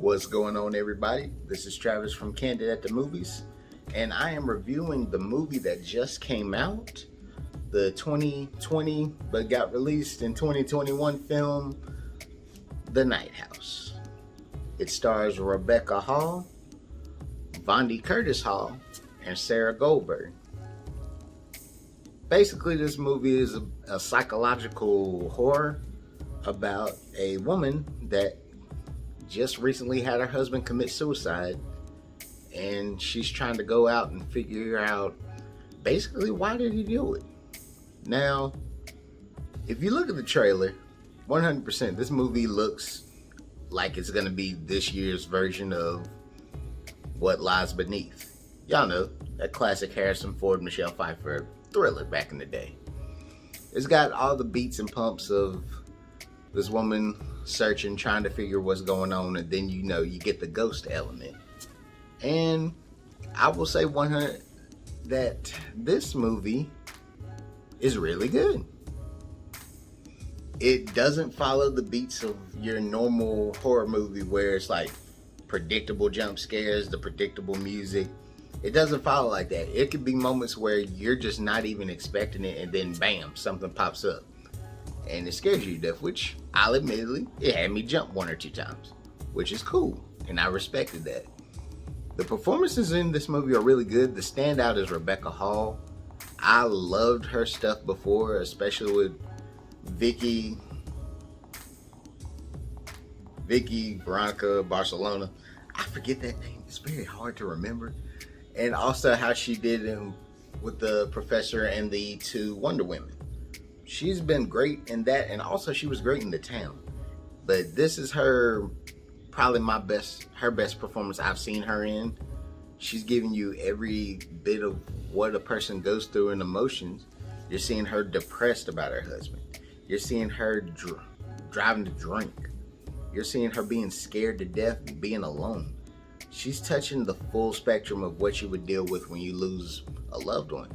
What's going on, everybody? This is Travis from Candid at the Movies, and I am reviewing the movie that just came out, the 2020 but got released in 2021 film, The Night House. It stars Rebecca Hall, Vondie Curtis-Hall, and Sarah Goldberg. Basically, this movie is a psychological horror about a woman that just recently had her husband commit suicide, and she's trying to go out and figure out basically why did he do it. Now, if you look at the trailer, 100% this movie looks like it's gonna be this year's version of What Lies Beneath. Y'all know, that classic Harrison Ford, Michelle Pfeiffer thriller back in the day. It's got all the beats and pumps of this woman searching, trying to figure what's going on, and then you get the ghost element. And I will say 100 that this movie is really good. It doesn't follow the beats of your normal horror movie where it's like predictable jump scares, the predictable music. It doesn't follow like that. It could be moments where you're just not even expecting it, and then bam, something pops up and it scares you to death, which I'll admittedly, it had me jump 1 or 2 times, which is cool, and I respected that. The performances in this movie are really good. The standout is Rebecca Hall. I loved her stuff before, especially with Vicky Veronica Barcelona. I forget that name. It's very hard to remember. And also how she did with the professor and the 2 Wonder Women. She's been great in that, and also she was great in The Town. But this is probably her best performance I've seen her in. She's giving you every bit of what a person goes through in emotions. You're seeing her depressed about her husband. You're seeing her driving to drink. You're seeing her being scared to death and being alone. She's touching the full spectrum of what you would deal with when you lose a loved one.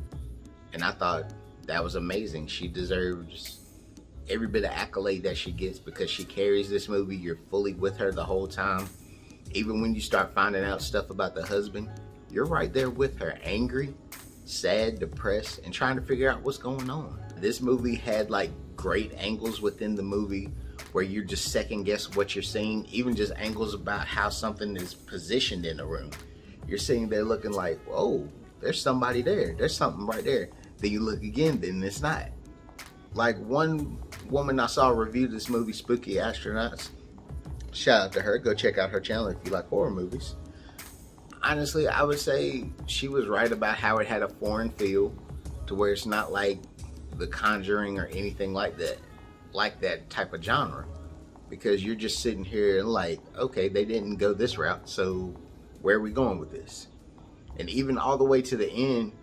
And I thought that was amazing. She deserves every bit of accolade that she gets because she carries this movie. You're fully with her the whole time. Even when you start finding out stuff about the husband, you're right there with her, angry, sad, depressed, and trying to figure out what's going on. This movie had like great angles within the movie where you just second guess what you're seeing, even just angles about how something is positioned in the room. You're sitting there looking like, whoa, there's somebody there. There's something right there. Then you look again, then it's not. Like one woman I saw review this movie, Spooky Astronauts. Shout out to her. Go check out her channel if you like horror movies. Honestly, I would say she was right about how it had a foreign feel to where it's not like The Conjuring or anything like that type of genre. Because you're just sitting here like, okay, they didn't go this route, so where are we going with this? And even all the way to the end,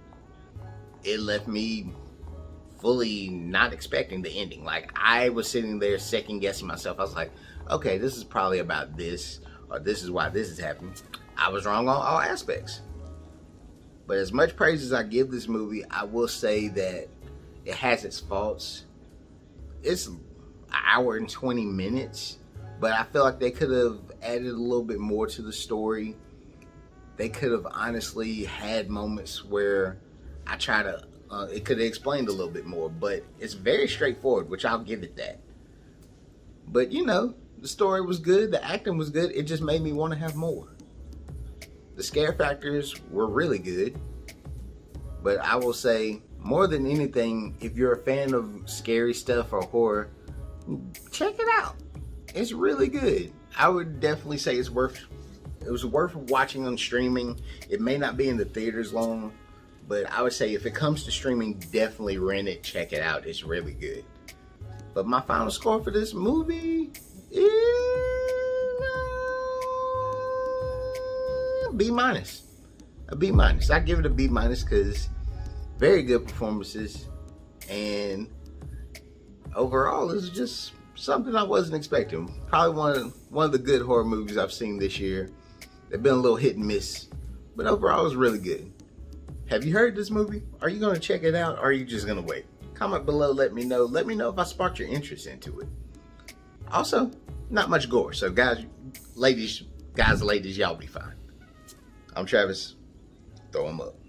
it left me fully not expecting the ending. Like, I was sitting there second guessing myself. I was like, okay, this is probably about this, or this is why this is happening. I was wrong on all aspects. But as much praise as I give this movie, I will say that it has its faults. It's an hour and 20 minutes, but I feel like they could have added a little bit more to the story. They could have honestly had moments where it could have explained a little bit more, but it's very straightforward, which I'll give it that. But the story was good, the acting was good, it just made me want to have more. The scare factors were really good, but I will say, more than anything, if you're a fan of scary stuff or horror, check it out. It's really good. I would definitely say it was worth watching on streaming. It may not be in the theaters long, but I would say if it comes to streaming, definitely rent it, check it out. It's really good. But my final score for this movie is B-. A B-. I give it a B- because very good performances, and overall it's just something I wasn't expecting. Probably one of the good horror movies I've seen this year. They've been a little hit and miss, but overall it's really good. Have you heard this movie? Are you going to check it out, or are you just going to wait? Comment below, let me know. Let me know if I sparked your interest into it. Also, not much gore. So guys, ladies, Guys and ladies, y'all be fine. I'm Travis. Throw 'em up.